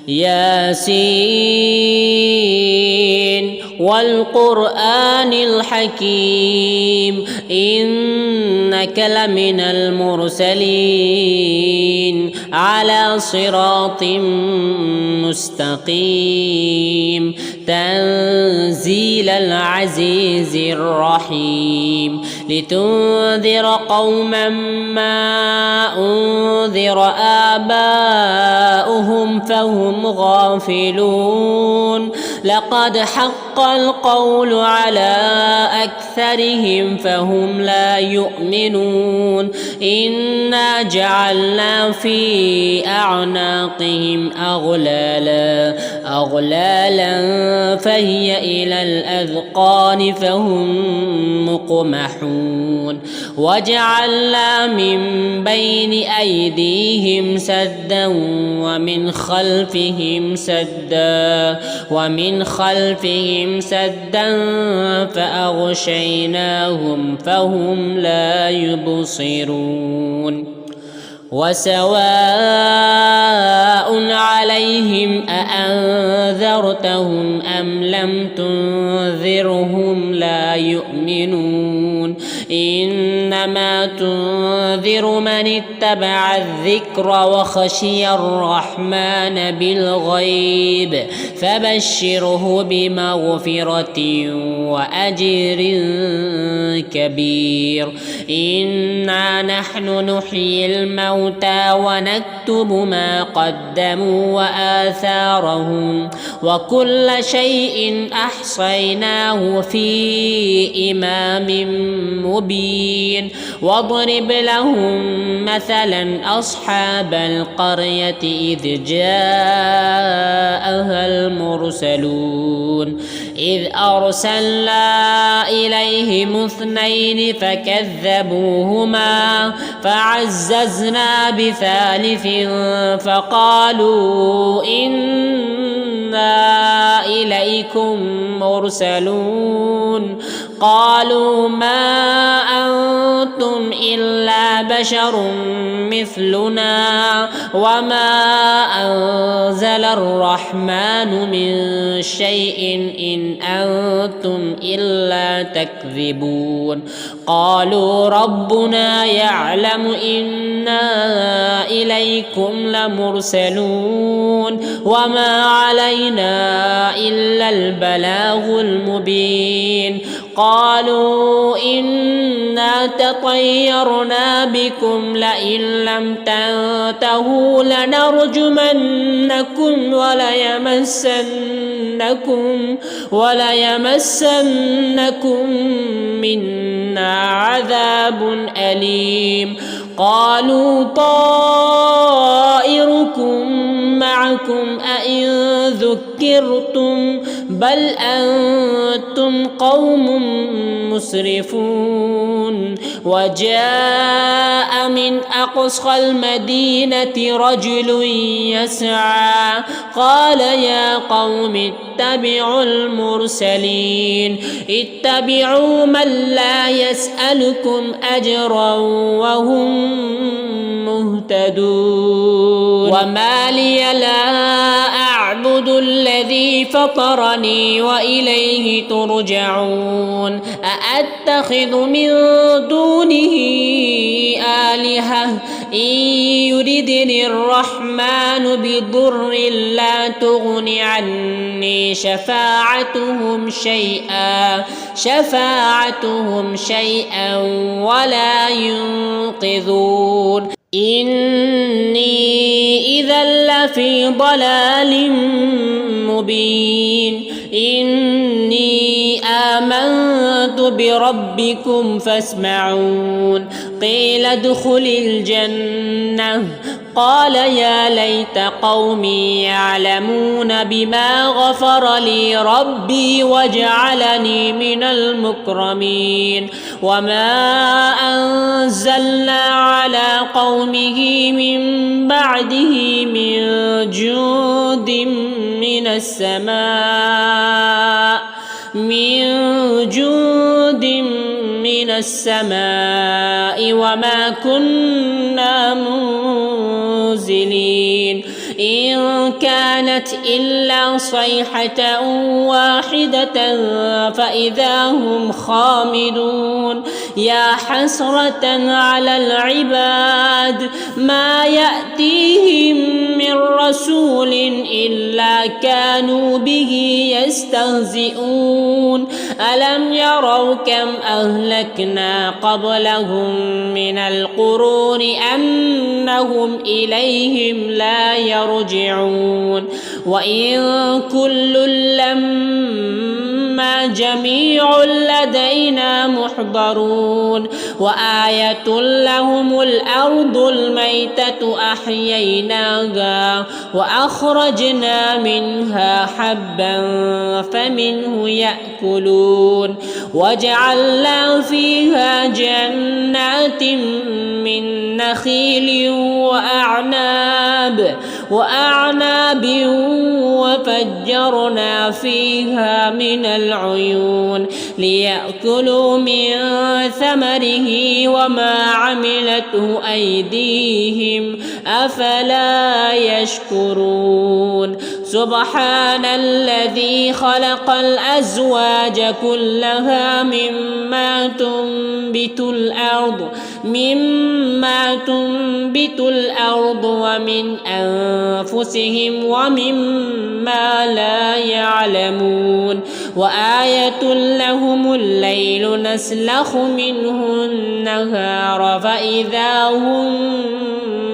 ياسين والقرآن الحكيم إنك لمن المرسلين على صراط مستقيم تنزيل العزيز الرحيم لتنذر قوما ما أنذر آباؤهم فهم غافلون لقد حق القول على أكثرهم فهم لا يؤمنون إنا جعلنا في أعناقهم أغلالا فهي إلى الأذقان فهم مقمحون وجعلنا من بين أيديهم سدا ومن خلفهم سدا فأغشيناهم فهم لا يبصرون وسواء عليهم أأنذرتهم أم لم تنذرهم لا يؤمنون إنما تنذر من اتبع الذكر وخشي الرحمن بالغيب فبشره بمغفرة وأجر كبير إنا نحن نحيي الموتى ونكتب ما قدموا وآثارهم وكل شيء أحصيناه في إمام مبين واضرب لهم مثلا أصحاب القرية إذ جاءها المرسلون إذ أرسلنا إليهم اثنين فكذبوهما فعززنا بثالث فقالوا إنا إليكم مرسلون قالوا ما أنتم إلا بشر مثلنا وما أنزل الرحمن من شيء إن أنتم إلا تكذبون قالوا ربنا يعلم إنا إليكم لمرسلون وما علينا إلا البلاغ المبين قالوا إنا تطيرنا بكم لئن لم تنتهوا لنرجمنكم وليمسنكم منا عذاب أليم قالوا طائركم معكم أئن ذكرتم بل أنتم قوم مسرفون وجاء من أقصى المدينة رجل يسعى قال يا قوم اتبعوا المرسلين اتبعوا من لا يسألكم أجرا وهم مهتدون وما لي لا أعبد الذي فطرني وإليه ترجعون أأتخذ من دونه آلهة إن يردني الرحمن بضر لا تغن عني شفاعتهم شيئا ولا ينقذون إني إذا لفي ضلال مبين إني آمنت بربكم فاسمعون قيل ادخل الجنة قال يا ليت قومي يعلمون بما غفر لي ربي وجعلني من المكرمين وما أنزلنا على قومه من بعده من جند من السماء وما كنا منزلين إن كانت إلا صيحة واحدة فإذا هم خامدون يا حسرة على العباد ما يأتيهم من رسول إلا كانوا به يستهزئون ألم يروا كم أهلكنا قبلهم من القرون أنهم إليهم لا يرجعون وإن كل لما جميع لدينا محضرون وآية لهم الأرض الميتة أحييناها وأخرجنا منها حبا فمنه يأكلون وجعلنا فيها جنات من نخيل وأعناب وفجرنا فيها من العيون ليأكلوا من ثمره وما عملته أيديهم أفلا يشكرون سبحان الذي خلق الأزواج كلها مما تنبت الأرض ومن أنفسهم ومما لا يعلمون وآية لهم الليل نسلخ منه النهار فإذا هم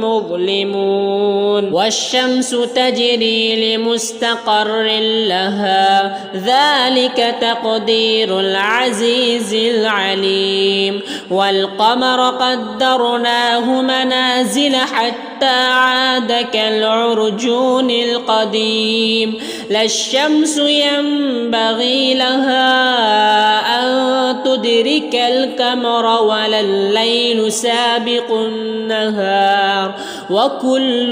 مظلمون والشمس تجري لمستقر لها ذلك تقدير العزيز العليم والقمر قدرناه منازل حتى عاد كالعرجون القديم لا الشمس ينبغي لها أن تدرك القمر ولا الليل سابق النهار وكل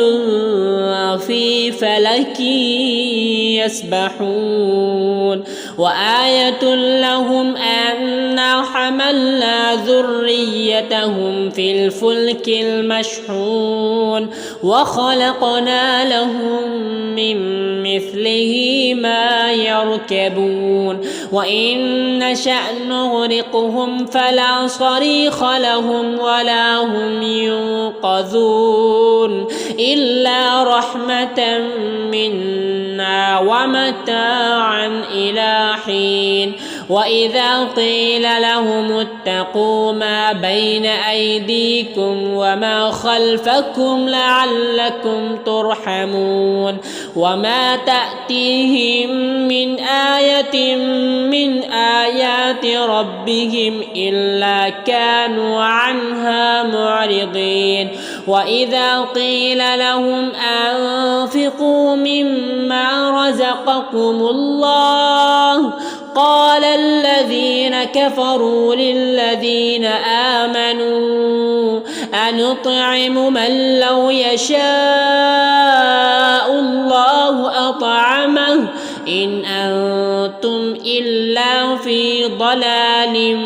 في فلك يسبحون وآية لهم أنا حملنا ذريتهم في الفلك المشحون وخلقنا لهم من مثله ما يركبون وإن نشأ نغرقهم فلا صريخ لهم ولا هم ينقذون إلا رحمة منا ومتاعا إلى حين وإذا قيل لهم اتقوا ما بين أيديكم وما خلفكم لعلكم ترحمون وما تأتيهم من آية من آيات ربهم إلا كانوا عنها معرضين وإذا قيل لهم أنفقوا مما رزقكم الله قال الذين كفروا للذين آمنوا أنطعم من لو يشاء الله أطعمه إن أنتم إلا في ضلال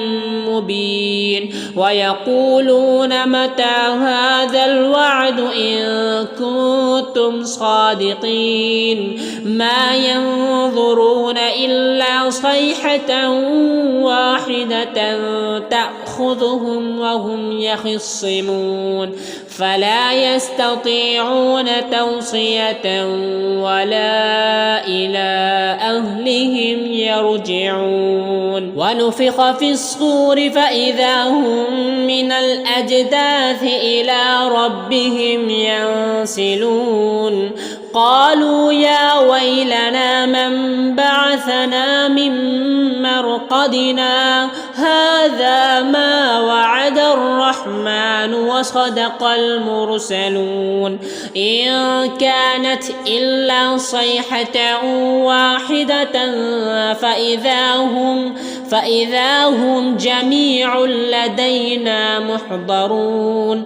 مبين ويقولون متى هذا الوعد إن كنتم صادقين ما ينظرون إلا صيحة واحدة تأخذهم وهم يخصمون فلا يستطيعون توصية ولا إلى أهلهم يرجعون ونفخ في الصور فإذا هم من الأجداث إلى ربهم ينسلون قالوا يا ويلنا من بعثنا من مرقدنا هذا ما وعد الرحمن وصدق المرسلون إن كانت إلا صيحة واحدة فإذا هم جميع لدينا محضرون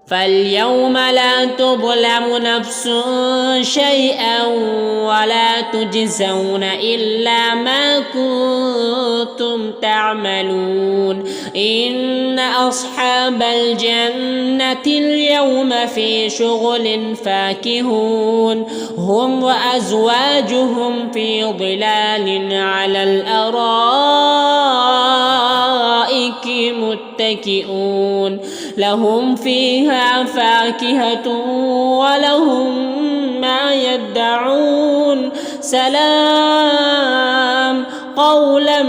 فاليوم لا تظلم نفس شيئا ولا تجزون إلا ما كنتم تعملون إن أصحاب الجنة اليوم في شغل فاكهون هم وأزواجهم في ظلال على الأرائك متكئون لهم فيها فاكهة ولهم ما يدعون سلام قولا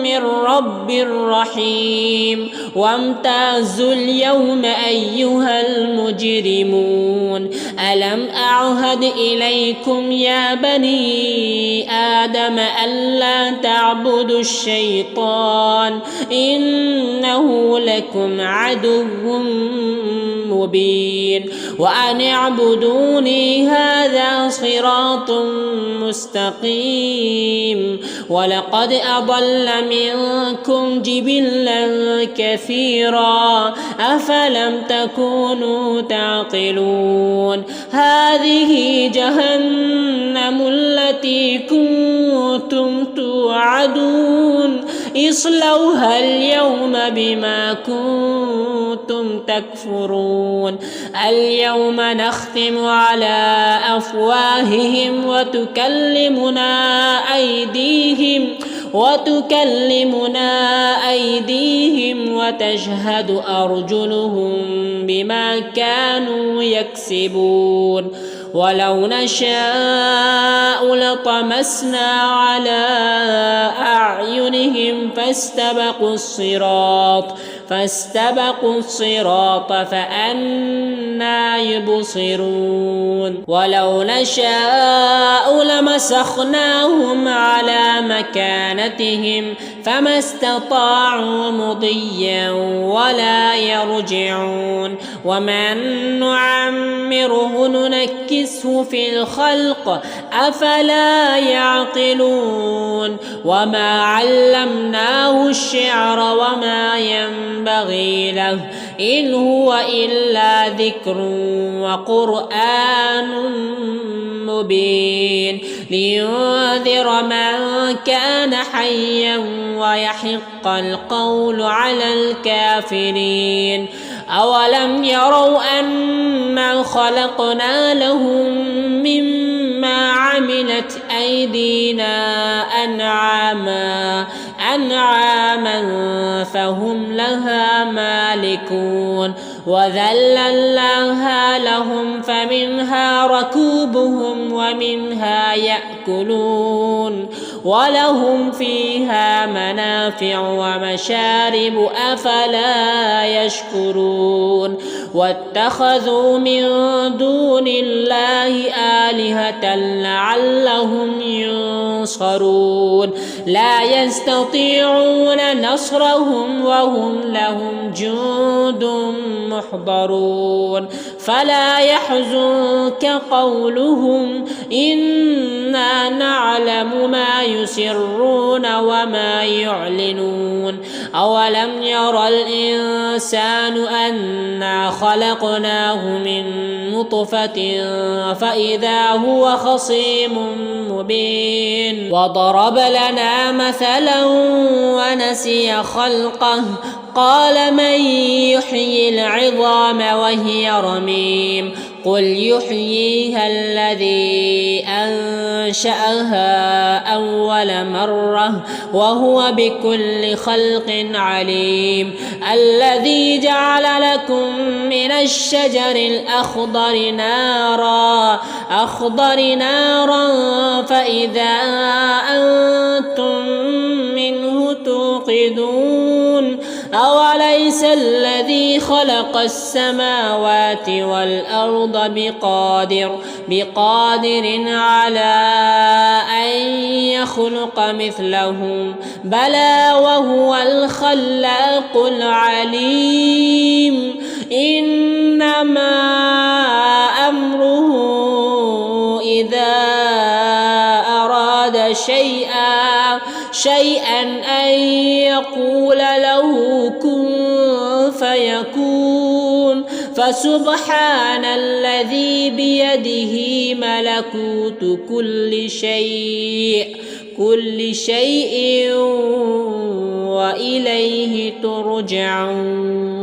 من رب رحيم وامتازوا اليوم أيها المجرمون ألم أعهد إليكم يا بني آدم ألا تعبدوا الشيطان إنه لكم عدو مبين وأن اعبدوني هذا صراط مستقيم ولقد أضل منكم جبلا كثيرا أفلم تكونوا تعقلون هذه جهنم التي كنتم توعدون اصلوها اليوم بما كنتم تكفرون اليوم نختم على أفواههم وتكلمنا أيديهم وتشهد أرجلهم بما كانوا يكسبون ولو نشاء لطمسنا على أعينهم فاستبقوا الصراط فأنى يبصرون ولو نشاء لمسخناهم على مكانتهم فما استطاعوا مضيا ولا يرجعون ومن نعمره ننكسه في الخلق أفلا يعقلون وما علمناه الشعر وما ينبغي له إن هو إلا ذكر وقرآن مبين لينذر من كان حيا ويحق القول على الكافرين أولم يروا أنا خلقنا لهم مما عملت أيدينا أنعاما فهم لها مالكون وذللناها لهم فمنها ركوبهم ومنها يأكلون ولهم فيها منافع ومشارب أفلا يشكرون واتخذوا من دون الله آلهة لعلهم ينصرون لا يستطيعون نصرهم وهم لهم جند محضرون فلا يحزنك قولهم إنا نعلم ما يسرون وما يعلنون أولم ير الإنسان أنا خلقناه من نطفة فإذا هو خصيم مبين وضرب لنا مثلا ونسي خلقه قال من يحيي العظام وهي رميم قل يحييها الذي أنشأها أول مرة وهو بكل خلق عليم الذي جعل لكم من الشجر الأخضر نارا فإذا أنتم منه توقدون أوليس الذي خلق السماوات والأرض بقادر على أن يخلق مثلهم بلى وهو الخلاق العليم إنما أمره إذا أراد شيئا أن يقول له كن فيكون فسبحان الذي بيده ملكوت كل شيء وإليه ترجعون.